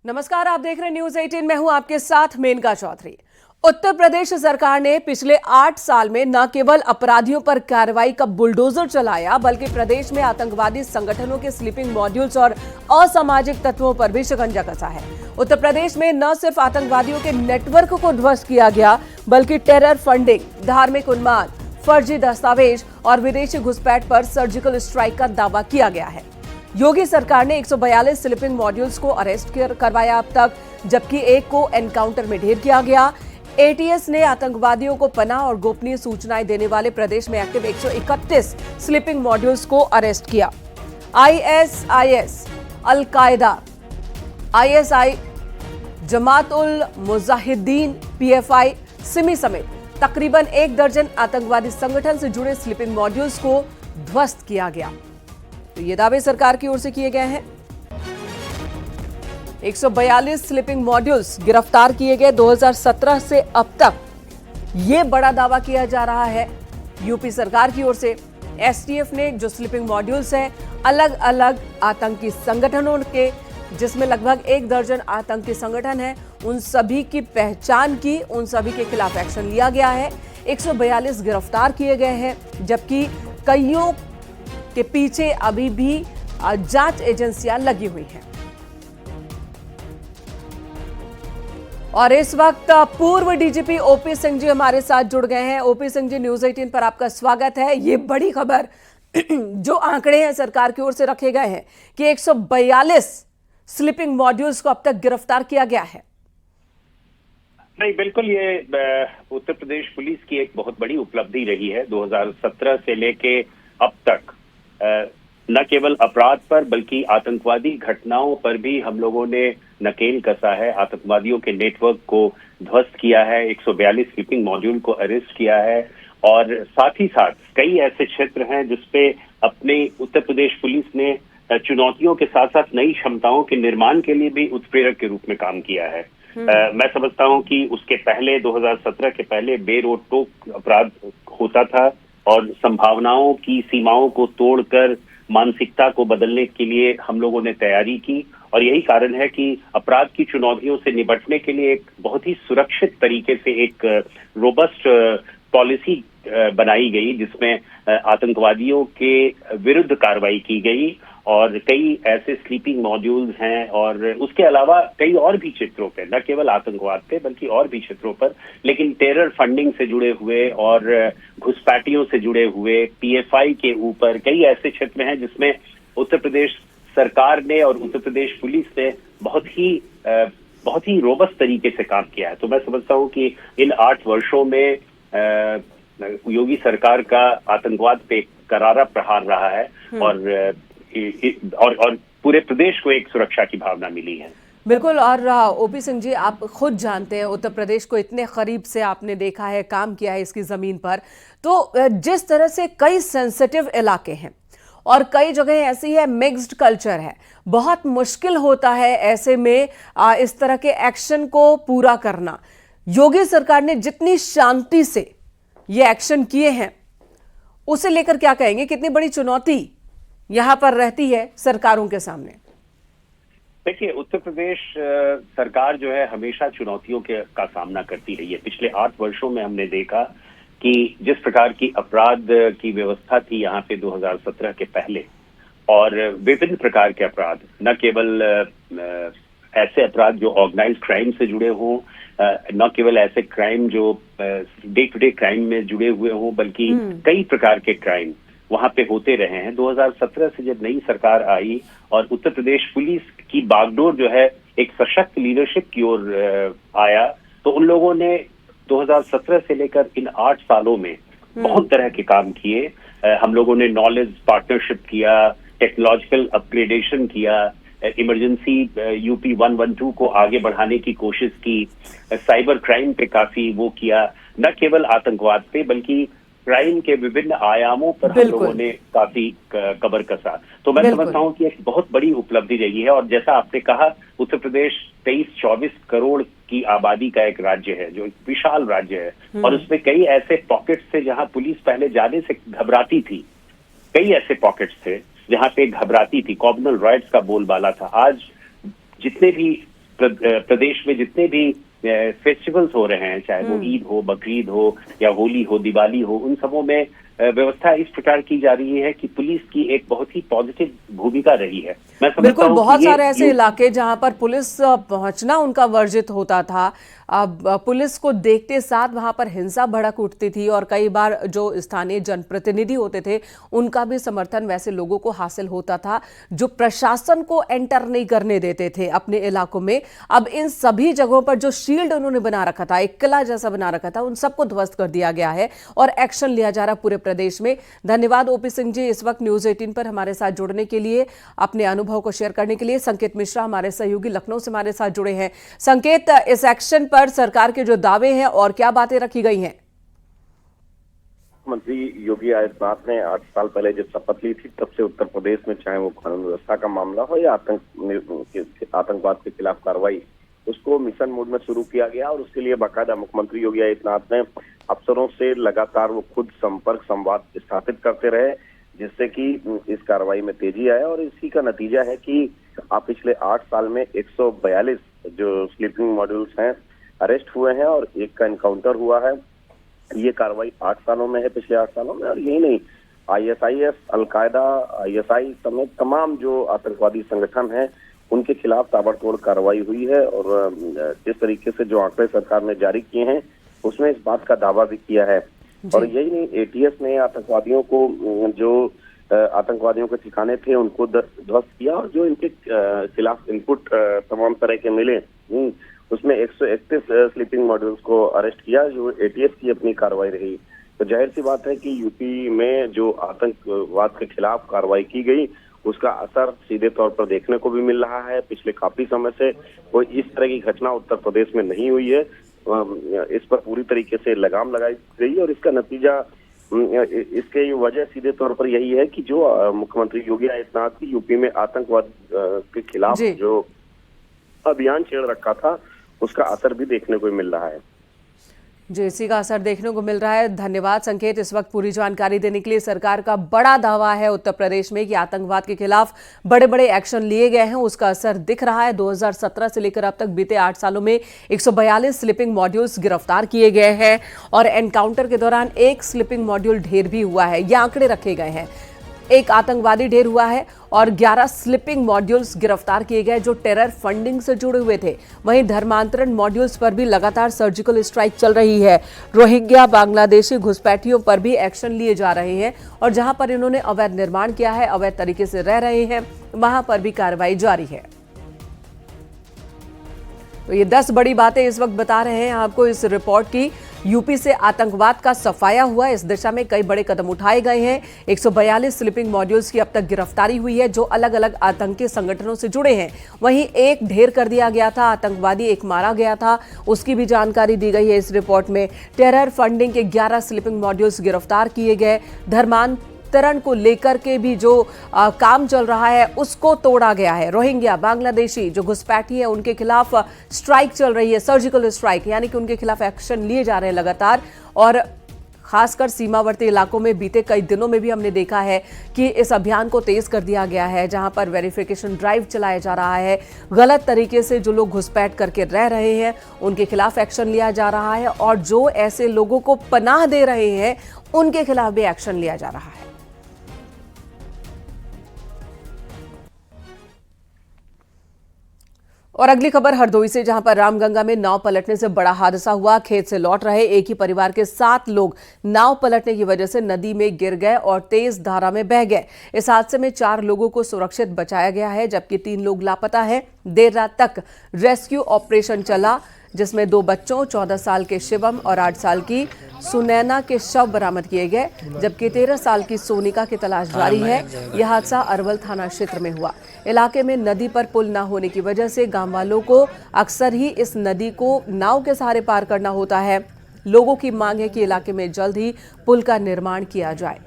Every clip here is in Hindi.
नमस्कार, आप देख रहे हैं न्यूज 18। मैं हूं आपके साथ मेनका चौधरी। उत्तर प्रदेश सरकार ने पिछले 8 साल में न केवल अपराधियों पर कार्रवाई का बुलडोजर चलाया, बल्कि प्रदेश में आतंकवादी संगठनों के स्लीपिंग मॉड्यूल्स और असामाजिक तत्वों पर भी शिकंजा कसा है। उत्तर प्रदेश में न सिर्फ आतंकवादियों के नेटवर्क को ध्वस्त किया गया, बल्कि टेरर फंडिंग, धार्मिक उन्माद, फर्जी दस्तावेज और विदेशी घुसपैठ पर सर्जिकल स्ट्राइक का दावा किया गया है। योगी सरकार ने 142 स्लीपिंग मॉड्यूल्स को अरेस्ट करवाया अब तक, जबकि एक को एनकाउंटर में ढेर किया गया। एटीएस ने आतंकवादियों को पनाह और गोपनीय सूचनाएं देने वाले प्रदेश में एक्टिव 131 स्लीपिंग मॉड्यूल्स को अरेस्ट किया। ISIS, al Qaeda, ISI, Jamaat ul Mujahideen, PFI, Simi समेत तकरीबन 1 दर्जन आतंकवादी संगठन से जुड़े स्लीपिंग मॉड्यूल्स को ध्वस्त किया गया। तो ये दावे सरकार की ओर से किए गए हैं। 142 स्लीपिंग मॉड्यूल्स गिरफ्तार किए गए 2017 से अब तक, ये बड़ा दावा किया जा रहा है यूपी सरकार की ओर से। एसटीएफ ने जो स्लीपिंग मॉड्यूल्स हैं अलग अलग आतंकी संगठनों के, जिसमें लगभग 1 दर्जन आतंकी संगठन है, उन सभी की पहचान की, उन सभी के खिलाफ एक्शन लिया गया है। 142 गिरफ्तार किए गए हैं, जबकि कईयों के पीछे अभी भी जांच एजेंसियां लगी हुई हैं। और इस वक्त पूर्व डीजीपी ओपी सिंह जी हमारे साथ जुड़ गए हैं। ओपी सिंह जी, न्यूज 18 पर आपका स्वागत है। ये बड़ी खबर जो आंकड़े हैं सरकार की ओर से रखे गए हैं कि 142 स्लीपिंग मॉड्यूल्स को अब तक गिरफ्तार किया गया है। नहीं, बिल्कुल ये उत्तर प्रदेश पुलिस की एक बहुत बड़ी उपलब्धि रही है। 2017 से लेके अब तक न केवल अपराध पर बल्कि आतंकवादी घटनाओं पर भी हम लोगों ने नकेल कसा है। आतंकवादियों के नेटवर्क को ध्वस्त किया है, 142 स्लीपिंग मॉड्यूल को अरेस्ट किया है, और साथ ही साथ कई ऐसे क्षेत्र हैं जिसपे अपने उत्तर प्रदेश पुलिस ने चुनौतियों के साथ साथ नई क्षमताओं के निर्माण के लिए भी उत्प्रेरक के रूप में काम किया है। मैं समझता हूं कि उसके पहले 2017 के पहले बेरोक टोक अपराध होता था और संभावनाओं की सीमाओं को तोड़कर मानसिकता को बदलने के लिए हम लोगों ने तैयारी की, और यही कारण है कि अपराध की चुनौतियों से निपटने के लिए एक बहुत ही सुरक्षित तरीके से एक रोबस्ट पॉलिसी बनाई गई, जिसमें आतंकवादियों के विरुद्ध कार्रवाई की गई। और कई ऐसे स्लीपिंग मॉड्यूल्स हैं, और उसके अलावा कई और भी क्षेत्रों पे, न केवल आतंकवाद पे बल्कि और भी क्षेत्रों पर, लेकिन टेरर फंडिंग से जुड़े हुए और घुसपैठियों से जुड़े हुए, पीएफआई के ऊपर कई ऐसे क्षेत्र हैं जिसमें उत्तर प्रदेश सरकार ने और उत्तर प्रदेश पुलिस ने बहुत ही रोबस्ट तरीके से काम किया है। तो मैं समझता हूं कि इन 8 वर्षों में योगी सरकार का आतंकवाद पे करारा प्रहार रहा है, और पूरे प्रदेश को एक सुरक्षा की भावना मिली है। बिल्कुल। और ओपी सिंह जी, आप खुद जानते हैं, उत्तर प्रदेश को इतने करीब से आपने देखा है, काम किया है इसकी जमीन पर, तो जिस तरह से कई सेंसिटिव इलाके हैं और कई जगह ऐसी है मिक्स्ड कल्चर है, बहुत मुश्किल होता है ऐसे में इस तरह के एक्शन को पूरा करना। योगी सरकार ने जितनी शांति से ये एक्शन किए हैं, उसे लेकर क्या कहेंगे? कितनी बड़ी चुनौती यहां पर रहती है सरकारों के सामने? देखिए, उत्तर प्रदेश सरकार जो है हमेशा चुनौतियों का सामना करती रही है। पिछले 8 वर्षों में हमने देखा कि जिस प्रकार की अपराध की व्यवस्था थी यहाँ पे 2017 के पहले, और विभिन्न प्रकार के अपराध, न केवल ऐसे अपराध जो ऑर्गेनाइज्ड क्राइम से जुड़े हों, न केवल ऐसे क्राइम जो डे टू डे क्राइम में जुड़े हुए हों, बल्कि कई प्रकार के क्राइम वहां पे होते रहे हैं। 2017 से जब नई सरकार आई और उत्तर प्रदेश पुलिस की बागडोर जो है एक सशक्त लीडरशिप की ओर आया, तो उन लोगों ने 2017 से लेकर इन 8 सालों में बहुत तरह के काम किए। हम लोगों ने नॉलेज पार्टनरशिप किया, टेक्नोलॉजिकल अपग्रेडेशन किया, इमरजेंसी यूपी 112 को आगे बढ़ाने की कोशिश की, साइबर क्राइम पे काफी वो किया, न केवल आतंकवाद पे बल्कि क्राइम के विभिन्न आयामों पर हम लोगों ने काफी कबर कसा। तो मैं समझता हूं कि एक बहुत बड़ी उपलब्धि रही है। और जैसा आपने कहा, उत्तर प्रदेश 23-24 करोड़ की आबादी का एक राज्य है, जो एक विशाल राज्य है, और उसमें कई ऐसे पॉकेट्स थे जहां पुलिस पहले जाने से घबराती थी। कई ऐसे पॉकेट्स थे जहां पे घबराती थी, कॉम्युनल राइट्स का बोलबाला था। आज जितने भी प्रदेश में जितने भी फेस्टिवल्स हो रहे हैं, चाहे वो ईद हो, बकरीद हो या होली हो, दिवाली हो, उन सबों में व्यवस्था इस प्रकार की जा रही है कि पुलिस की एक बहुत ही पॉजिटिव भूमिका रही है। मैं समझता बिल्कुल, हूं बहुत कि सारे ऐसे इलाके जहां पर पुलिस पहुंचना उनका वर्जित होता था। अब पुलिस को देखते साथ वहां पर हिंसा भड़क उठती थी और कई बार जो स्थानीय जनप्रतिनिधि होते थे उनका भी समर्थन वैसे लोगों को हासिल होता था जो प्रशासन को एंटर नहीं करने देते थे अपने इलाकों में। अब इन सभी जगहों पर जो शील्ड उन्होंने बना रखा था, एक किला जैसा बना रखा था, उन सबको ध्वस्त कर दिया गया है और एक्शन लिया जा रहा पूरे प्रदेश में। धन्यवाद ओपी सिंह जी, इस वक्त न्यूज 18 पर हमारे साथ जुड़ने के लिए, अपने अनुभव को शेयर करने के लिए। संकेत मिश्रा हमारे सहयोगी लखनऊ से हमारे साथ जुड़े हैं। संकेत, इस एक्शन पर सरकार के जो दावे हैं और क्या बातें रखी गई हैं? मंत्री योगी आदित्यनाथ ने 8 साल पहले जब शपथ ली थी, तब से उत्तर प्रदेश में चाहे वो कानून व्यवस्था का मामला हो या आतंकवाद के खिलाफ कार्रवाई, उसको मिशन मोड में शुरू किया गया और उसके लिए बाकायदा मुख्यमंत्री योगी आदित्यनाथ ने अफसरों से लगातार वो खुद संपर्क संवाद स्थापित करते रहे, जिससे कि इस कार्रवाई में तेजी आया। और इसी का नतीजा है कि आप पिछले 8 साल में 142 जो स्लीपिंग मॉड्यूल्स हैं अरेस्ट हुए हैं और एक का एनकाउंटर हुआ है। ये कार्रवाई 8 सालों में है, पिछले 8 सालों में। और यही नहीं, ISIS, अलकायदा, ISI समेत तमाम जो आतंकवादी संगठन हैं उनके खिलाफ ताबड़तोड़ कार्रवाई हुई है। और जिस तरीके से जो आंकड़े सरकार ने जारी किए हैं उसमें इस बात का दावा भी किया है। और यही नहीं, ATS ने आतंकवादियों को जो आतंकवादियों के ठिकाने थे उनको ध्वस्त किया और जो इनके खिलाफ इनपुट तमाम तरह के मिले उसमें 131 स्लीपिंग मॉड्यूल्स को अरेस्ट किया, जो ATS की अपनी कार्रवाई रही। तो जाहिर सी बात है कि यूपी में जो आतंकवाद के खिलाफ कार्रवाई की गई उसका असर सीधे तौर पर देखने को भी मिल रहा है। पिछले काफी समय से कोई इस तरह की घटना उत्तर प्रदेश में नहीं हुई है। इस पर पूरी तरीके से लगाम लगाई गई और इसका नतीजा, इसके वजह सीधे तौर पर यही है कि जो मुख्यमंत्री योगी आदित्यनाथ की यूपी में आतंकवाद के खिलाफ जो अभियान छेड़ रखा था उसका असर भी देखने को मिल रहा है। जी, इसी का असर देखने को मिल रहा है। धन्यवाद संकेत, इस वक्त पूरी जानकारी देने के लिए। सरकार का बड़ा दावा है उत्तर प्रदेश में कि आतंकवाद के खिलाफ बड़े बड़े एक्शन लिए गए हैं, उसका असर दिख रहा है। 2017 से लेकर अब तक बीते 8 सालों में 142 स्लीपिंग मॉड्यूल्स गिरफ्तार किए गए हैं और एनकाउंटर के दौरान एक स्लीपिंग मॉड्यूल ढेर भी हुआ है। ये आंकड़े रखे गए हैं। एक आतंकवादी ढेर हुआ है और 11 स्लीपिंग मॉड्यूल्स गिरफ्तार किए गए जो टेरर फंडिंग से जुड़े हुए थे। वहीं धर्मांतरण मॉड्यूल्स पर भी लगातार सर्जिकल स्ट्राइक चल रही है। रोहिंग्या बांग्लादेशी घुसपैठियों पर भी एक्शन लिए जा रहे हैं और जहां पर इन्होंने अवैध निर्माण किया है, अवैध तरीके से रह रहे हैं, वहां पर भी कार्रवाई जारी है। तो ये 10 बड़ी बातें इस वक्त बता रहे हैं आपको इस रिपोर्ट की। यूपी से आतंकवाद का सफाया हुआ, इस दिशा में कई बड़े कदम उठाए गए हैं। 142 स्लीपिंग मॉड्यूल्स की अब तक गिरफ्तारी हुई है जो अलग अलग आतंकी संगठनों से जुड़े हैं। वहीं एक ढेर कर दिया गया था, आतंकवादी एक मारा गया था, उसकी भी जानकारी दी गई है इस रिपोर्ट में। टेरर फंडिंग के 11 स्लीपिंग मॉड्यूल्स गिरफ्तार किए गए। धर्मांतरण को लेकर के भी जो काम चल रहा है उसको तोड़ा गया है। रोहिंग्या बांग्लादेशी जो घुसपैठी है उनके खिलाफ स्ट्राइक चल रही है, सर्जिकल स्ट्राइक, यानी कि उनके खिलाफ एक्शन लिए जा रहे हैं लगातार। और खासकर सीमावर्ती इलाकों में बीते कई दिनों में भी हमने देखा है कि इस अभियान को तेज कर दिया गया है, जहां पर वेरिफिकेशन ड्राइव चलाया जा रहा है। गलत तरीके से जो लोग घुसपैठ करके रह रहे हैं उनके खिलाफ एक्शन लिया जा रहा है और जो ऐसे लोगों को पनाह दे रहे हैं उनके खिलाफ भी एक्शन लिया जा रहा है। और अगली खबर हरदोई से, जहां पर रामगंगा में नाव पलटने से बड़ा हादसा हुआ। खेत से लौट रहे एक ही परिवार के 7 लोग नाव पलटने की वजह से नदी में गिर गए और तेज धारा में बह गए। इस हादसे में 4 लोगों को सुरक्षित बचाया गया है जबकि 3 लोग लापता हैं। देर रात तक रेस्क्यू ऑपरेशन चला जिसमें 2 बच्चों 14 साल के शिवम और 8 साल की सुनैना के शव बरामद किए गए जबकि 13 साल की सोनिका की तलाश जारी है। यह हादसा अरवल थाना क्षेत्र में हुआ। इलाके में नदी पर पुल न होने की वजह से गांव वालों को अक्सर ही इस नदी को नाव के सहारे पार करना होता है। लोगों की मांग है कि इलाके में जल्द ही पुल का निर्माण किया जाए।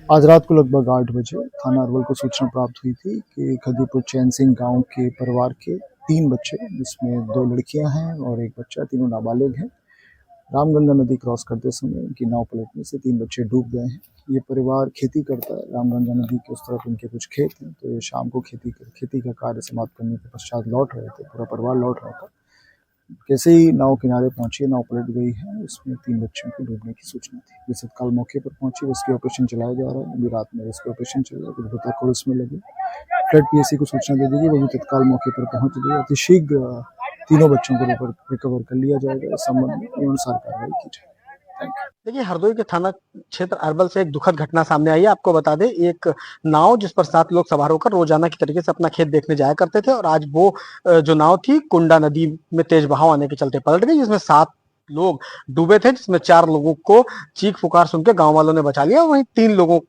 आज रात को लगभग 8 बजे थाना अरवल को सूचना प्राप्त हुई थी कि खदीपुर चैन सिंह गांव के परिवार के 3 बच्चे, जिसमें 2 लड़कियां हैं और 1 बच्चा, तीनों नाबालिग हैं, रामगंगा नदी क्रॉस करते समय इनकी नाव पलटने से 3 बच्चे डूब गए हैं। ये परिवार खेती करता है, रामगंगा नदी के उस तरफ इनके कुछ खेत हैं, तो ये शाम को खेती का कार्य समाप्त करने के पश्चात लौट रहे थे, पूरा परिवार लौट रहा था। जैसे ही नाव किनारे पहुंची, नाव पलट गई है, उसमें 3 बच्चों की डूबने की सूचना थी। वे तत्काल मौके पर पहुंची, रेस्क्यू ऑपरेशन चलाया जा रहा है। अभी रात में रेस्क्यू ऑपरेशन चल रहा है, कुछ गोताखोर इसमें लगे। फ्लड पीएसी को सूचना दे दी गई, वो भी तत्काल मौके पर पहुंच गई। अतिशीघ्र तीनों बच्चों को रिकवर कर लिया जाएगा। इस संबंध में अनुसार कार्रवाई की जाएगी। देखिए, हरदोई के थाना क्षेत्र अरवल से एक दुखद घटना सामने आई है। आपको बता दें, एक नाव जिस पर 7 लोग सवार होकर रोजाना की तरीके से अपना खेत देखने जाया करते थे और आज वो जो नाव थी कुंडा नदी में तेज बहाव आने के चलते पलट गई, जिसमें 7 लोग डूबे थे, जिसमें 4 लोगों को चीख पुकार सुन के गांव वालों ने बचा लिया, वहीं 3 लोगों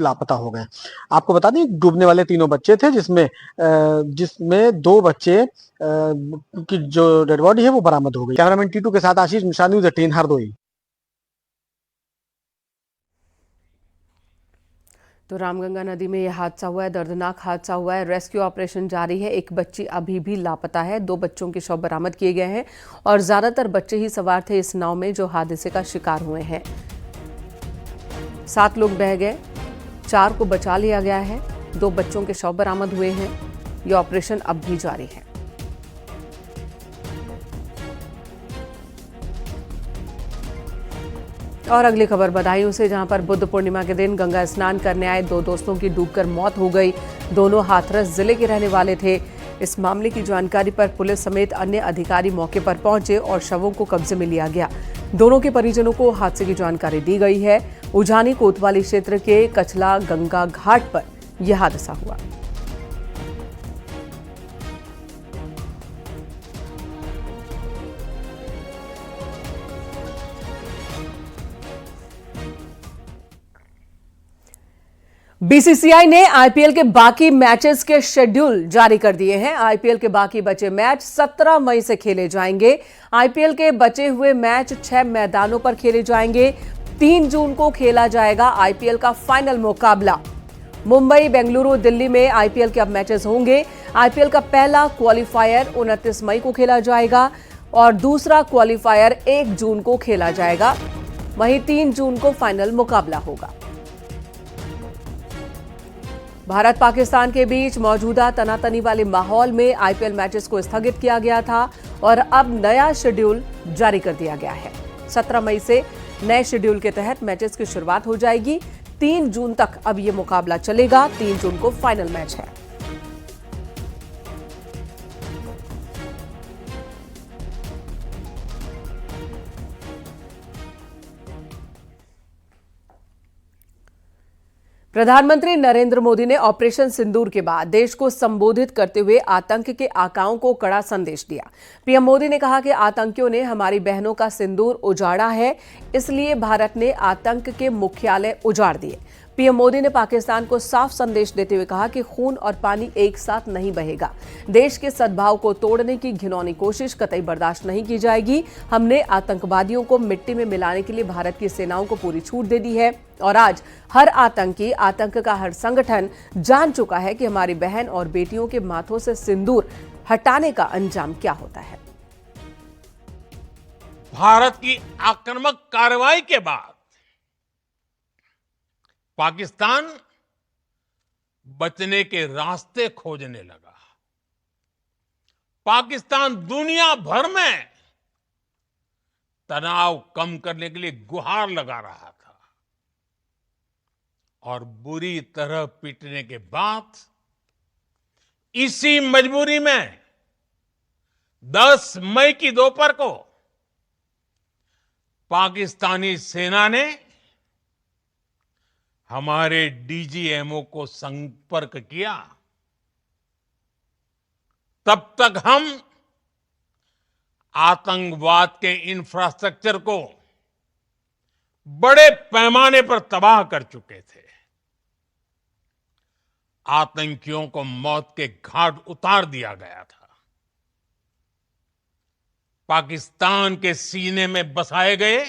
लापता हो गए। आपको बता दें, डूबने वाले तीनों बच्चे थे, जिसमें 2 बच्चे की जो डेड बॉडी है वो बरामद हो गई। कैमरामैन टीटू के साथ आशीष मिश्रा, न्यूज़ 18 हरदोई। तो रामगंगा नदी में यह हादसा हुआ है, दर्दनाक हादसा हुआ है। रेस्क्यू ऑपरेशन जारी है। एक बच्ची अभी भी लापता है। 2 बच्चों के शव बरामद किए गए हैं और ज्यादातर बच्चे ही सवार थे इस नाव में जो हादसे का शिकार हुए हैं। 7 लोग बह गए, 4 को बचा लिया गया है। 2 बच्चों के शव बरामद हुए हैं। यह ऑपरेशन अब भी जारी है। और अगली खबर बदायूं से, जहां पर बुद्ध पूर्णिमा के दिन गंगा स्नान करने आए 2 दोस्तों की डूबकर मौत हो गई। दोनों हाथरस जिले के रहने वाले थे। इस मामले की जानकारी पर पुलिस समेत अन्य अधिकारी मौके पर पहुंचे और शवों को कब्जे में लिया गया। दोनों के परिजनों को हादसे की जानकारी दी गई है। उजानी कोतवाली क्षेत्र के कचला गंगा घाट पर यह हादसा हुआ। बीसीसीआई ने आईपीएल के बाकी मैचेस के शेड्यूल जारी कर दिए हैं। आईपीएल के बाकी बचे मैच 17 मई से खेले जाएंगे। आईपीएल के बचे हुए मैच 6 मैदानों पर खेले जाएंगे। 3 जून को खेला जाएगा आईपीएल का फाइनल मुकाबला। मुंबई, बेंगलुरु, दिल्ली में आईपीएल के अब मैचेस होंगे। आईपीएल का पहला क्वालिफायर 29 मई को खेला जाएगा और दूसरा क्वालिफायर 1 जून को खेला जाएगा। वहीं 3 जून को फाइनल मुकाबला होगा। भारत पाकिस्तान के बीच मौजूदा तनातनी वाले माहौल में आईपीएल मैचेस को स्थगित किया गया था और अब नया शेड्यूल जारी कर दिया गया है। 17 मई से नए शेड्यूल के तहत मैचेस की शुरुआत हो जाएगी। 3 जून तक अब यह मुकाबला चलेगा। 3 जून को फाइनल मैच है। प्रधानमंत्री नरेंद्र मोदी ने ऑपरेशन सिंदूर के बाद देश को संबोधित करते हुए आतंक के आकाओं को कड़ा संदेश दिया। पीएम मोदी ने कहा कि आतंकियों ने हमारी बहनों का सिंदूर उजाड़ा है, इसलिए भारत ने आतंक के मुख्यालय उजाड़ दिए। पीएम मोदी ने पाकिस्तान को साफ संदेश देते हुए कहा कि खून और पानी एक साथ नहीं बहेगा। देश के सद्भाव को तोड़ने की घिनौनी कोशिश कतई बर्दाश्त नहीं की जाएगी। हमने आतंकवादियों को मिट्टी में मिलाने के लिए भारत की सेनाओं को पूरी छूट दे दी है और आज हर आतंकी, आतंक का हर संगठन जान चुका है कि हमारी बहन और बेटियों के माथों से सिंदूर हटाने का अंजाम क्या होता है। भारत की आक्रामक कार्रवाई के बाद पाकिस्तान बचने के रास्ते खोजने लगा। पाकिस्तान दुनिया भर में तनाव कम करने के लिए गुहार लगा रहा था और बुरी तरह पीटने के बाद इसी मजबूरी में 10 मई की दोपहर को पाकिस्तानी सेना ने हमारे डीजीएमओ को संपर्क किया। तब तक हम आतंकवाद के इंफ्रास्ट्रक्चर को बड़े पैमाने पर तबाह कर चुके थे। आतंकियों को मौत के घाट उतार दिया गया था। पाकिस्तान के सीने में बसाए गए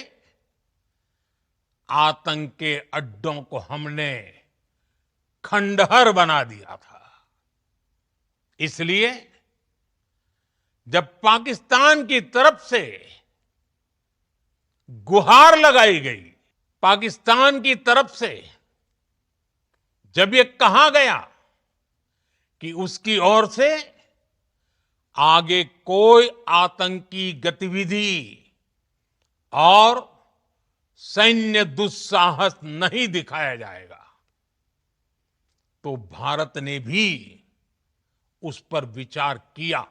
आतंक के अड्डों को हमने खंडहर बना दिया था। इसलिए जब पाकिस्तान की तरफ से गुहार लगाई गई। पाकिस्तान की तरफ से जब ये कहा गया कि उसकी ओर से आगे कोई आतंकी गतिविधि और सैन्य दुस्साहस नहीं दिखाया जाएगा, तो भारत ने भी उस पर विचार किया।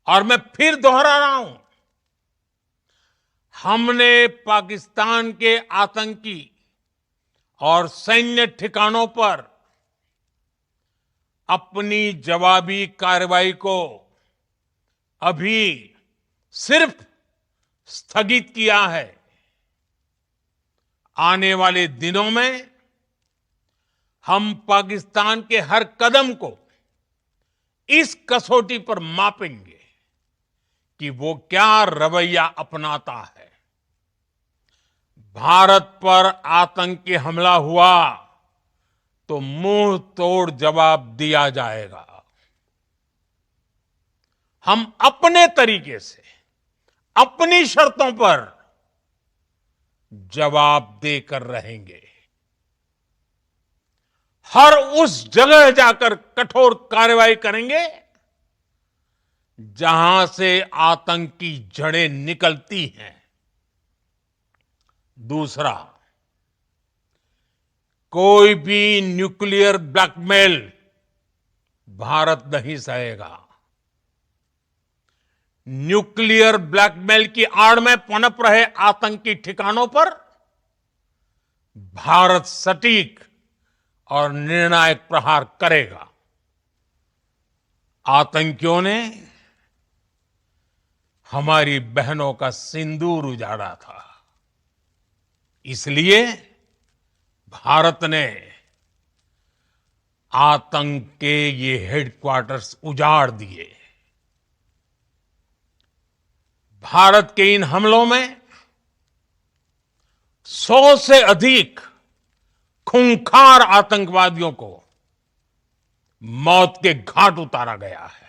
और मैं फिर दोहरा रहा हूं, हमने पाकिस्तान के आतंकी और सैन्य ठिकानों पर अपनी जवाबी कार्रवाई को अभी सिर्फ स्थगित किया है। आने वाले दिनों में हम पाकिस्तान के हर कदम को इस कसौटी पर मापेंगे कि वो क्या रवैया अपनाता है। भारत पर आतंकी हमला हुआ तो मुंह तोड़ जवाब दिया जाएगा। हम अपने तरीके से अपनी शर्तों पर जवाब देकर रहेंगे। हर उस जगह जाकर कठोर कार्रवाई करेंगे जहां से आतंकी जड़ें निकलती हैं। दूसरा, कोई भी न्यूक्लियर ब्लैकमेल भारत नहीं सहेगा। न्यूक्लियर ब्लैकमेल की आड़ में पनप रहे आतंकी ठिकानों पर भारत सटीक और निर्णायक प्रहार करेगा। आतंकियों ने हमारी बहनों का सिंदूर उजाड़ा था, इसलिए भारत ने आतंक के ये हेडक्वार्टर्स उजाड़ दिए। भारत के इन हमलों में 100 से अधिक खूंखार आतंकवादियों को मौत के घाट उतारा गया है।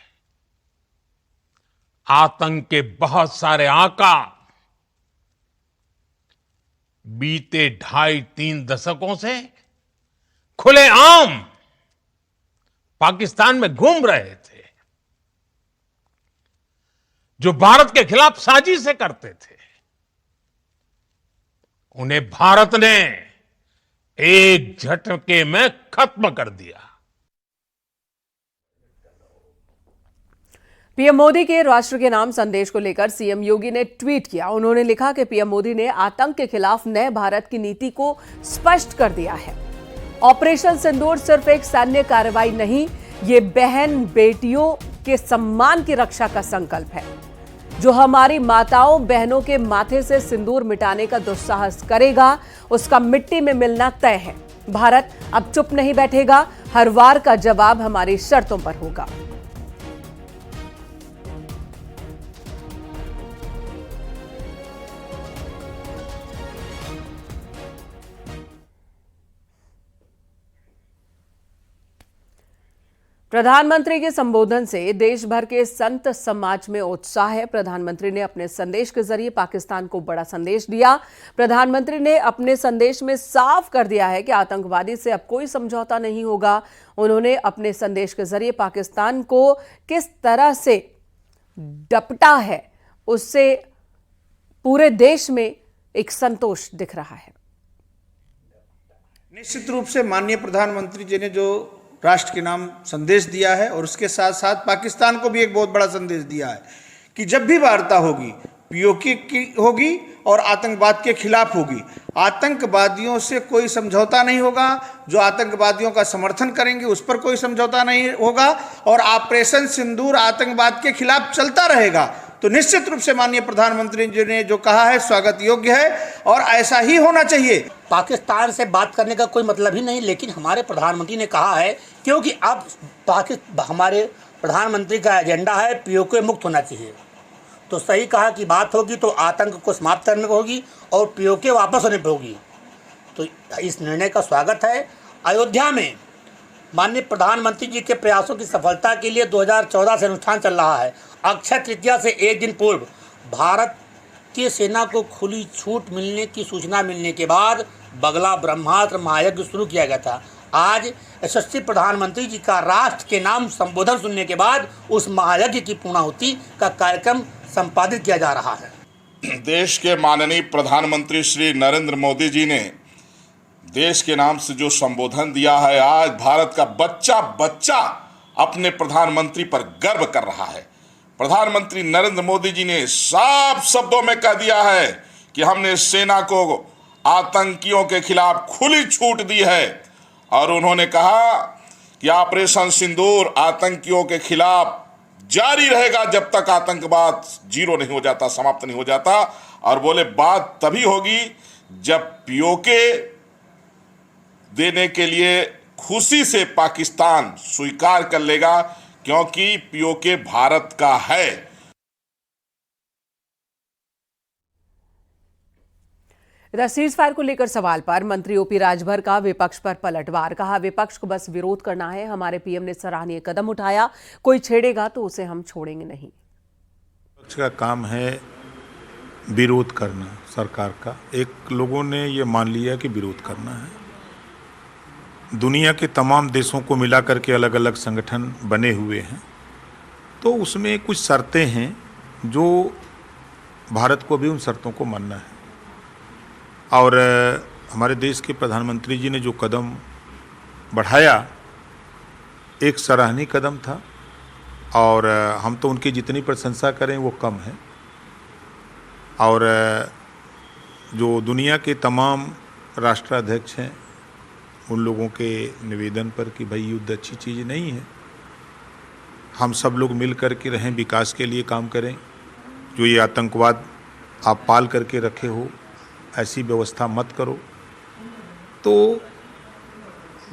आतंक के बहुत सारे आका बीते 2.5-3 दशकों से खुलेआम पाकिस्तान में घूम रहे थे, जो भारत के खिलाफ साजिशें करते थे। उन्हें भारत ने एक झटके में खत्म कर दिया। पीएम मोदी के राष्ट्र के नाम संदेश को लेकर सीएम योगी ने ट्वीट किया। उन्होंने लिखा कि पीएम मोदी ने आतंक के खिलाफ नए भारत की नीति को स्पष्ट कर दिया है। ऑपरेशन सिंदूर सिर्फ एक सैन्य कार्रवाई नहीं, ये बहन बेटियों के सम्मान की रक्षा का संकल्प है। जो हमारी माताओं बहनों के माथे से सिंदूर मिटाने का दुस्साहस करेगा, उसका मिट्टी में मिलना तय है। भारत अब चुप नहीं बैठेगा, हर वार का जवाब हमारी शर्तों पर होगा। प्रधानमंत्री के संबोधन से देश भर के संत समाज में उत्साह है। प्रधानमंत्री ने अपने संदेश के जरिए पाकिस्तान को बड़ा संदेश दिया। प्रधानमंत्री ने अपने संदेश में साफ कर दिया है कि आतंकवादी से अब कोई समझौता नहीं होगा। उन्होंने अपने संदेश के जरिए पाकिस्तान को किस तरह से डपटा है, उससे पूरे देश में एक संतोष दिख रहा है। निश्चित रूप से माननीय प्रधानमंत्री जी ने जो राष्ट्र के नाम संदेश दिया है और उसके साथ साथ पाकिस्तान को भी एक बहुत बड़ा संदेश दिया है कि जब भी वार्ता होगी पीओके की होगी और आतंकवाद के खिलाफ होगी। आतंकवादियों से कोई समझौता नहीं होगा। जो आतंकवादियों का समर्थन करेंगे उस पर कोई समझौता नहीं होगा और ऑपरेशन सिंदूर आतंकवाद के खिलाफ चलता रहेगा। तो निश्चित रूप से माननीय प्रधानमंत्री जी ने जो कहा है स्वागत योग्य है और ऐसा ही होना चाहिए। पाकिस्तान से बात करने का कोई मतलब ही नहीं, लेकिन हमारे प्रधानमंत्री ने कहा है क्योंकि अब हमारे प्रधानमंत्री का एजेंडा है पीओके मुक्त होना चाहिए, तो सही कहा कि बात होगी तो आतंक को समाप्त करने को होगी और पीओके वापस होने पर होगी। तो इस निर्णय का स्वागत है। अयोध्या में माननीय प्रधानमंत्री जी के प्रयासों की सफलता के लिए 2014 से अनुष्ठान चल रहा है। अक्षय तृतीया से एक दिन पूर्व भारत भारतीय सेना को खुली छूट मिलने की सूचना मिलने के बाद बगला ब्रह्मास्त्र महायज्ञ शुरू किया गया था। आज यशस्वी प्रधानमंत्री जी का राष्ट्र के नाम संबोधन सुनने के बाद उस महायज्ञ की पूर्णाहुति का कार्यक्रम संपादित किया जा रहा है। देश के माननीय प्रधानमंत्री श्री नरेंद्र मोदी जी ने देश के नाम से जो संबोधन दिया है, आज भारत का बच्चा बच्चा अपने प्रधानमंत्री पर गर्व कर रहा है। प्रधानमंत्री नरेंद्र मोदी जी ने साफ शब्दों में कह दिया है कि हमने सेना को आतंकियों के खिलाफ खुली छूट दी है और उन्होंने कहा कि ऑपरेशन सिंदूर आतंकियों के खिलाफ जारी रहेगा जब तक आतंकवाद जीरो नहीं हो जाता, समाप्त नहीं हो जाता। और बोले बात तभी होगी जब पीओके देने के लिए खुशी से पाकिस्तान स्वीकार कर लेगा, क्योंकि पीओके भारत का है। सीज फायर को लेकर सवाल पर मंत्री ओपी राजभर का विपक्ष पर पलटवार। कहा, विपक्ष को बस विरोध करना है, हमारे पीएम ने सराहनीय कदम उठाया, कोई छेड़ेगा तो उसे हम छोड़ेंगे नहीं। विपक्ष का काम है विरोध करना सरकार का। एक लोगों ने ये मान लिया कि विरोध करना है। दुनिया के तमाम देशों को मिलाकर के अलग अलग संगठन बने हुए हैं, तो उसमें कुछ शर्तें हैं जो भारत को भी उन शर्तों को मानना है। और हमारे देश के प्रधानमंत्री जी ने जो कदम बढ़ाया, एक सराहनीय कदम था और हम तो उनकी जितनी प्रशंसा करें वो कम है। और जो दुनिया के तमाम राष्ट्राध्यक्ष हैं उन लोगों के निवेदन पर कि भाई युद्ध अच्छी चीज़ नहीं है, हम सब लोग मिल कर के रहें, विकास के लिए काम करें, जो ये आतंकवाद आप पाल करके रखे हो ऐसी व्यवस्था मत करो। तो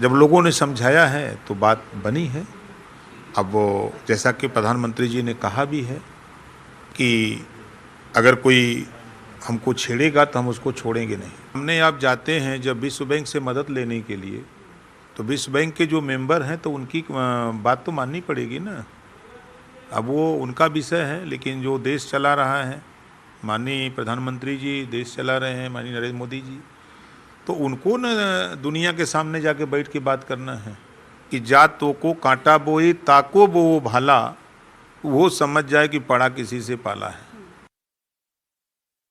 जब लोगों ने समझाया है तो बात बनी है। अब वो जैसा कि प्रधानमंत्री जी ने कहा भी है कि अगर कोई हमको छेड़ेगा तो हम उसको छोड़ेंगे नहीं। हमने आप जाते हैं जब विश्व बैंक से मदद लेने के लिए, तो विश्व बैंक के जो मेंबर हैं तो उनकी बात तो माननी पड़ेगी ना। अब वो उनका विषय है, लेकिन जो देश चला रहा है माननीय प्रधानमंत्री जी देश चला रहे हैं, माननीय नरेंद्र मोदी जी, तो उनको न दुनिया के सामने जाके बैठ के बात करना है कि जातों को कांटा बोई ताको बो भाला, वो समझ जाए कि पड़ा किसी से पाला है।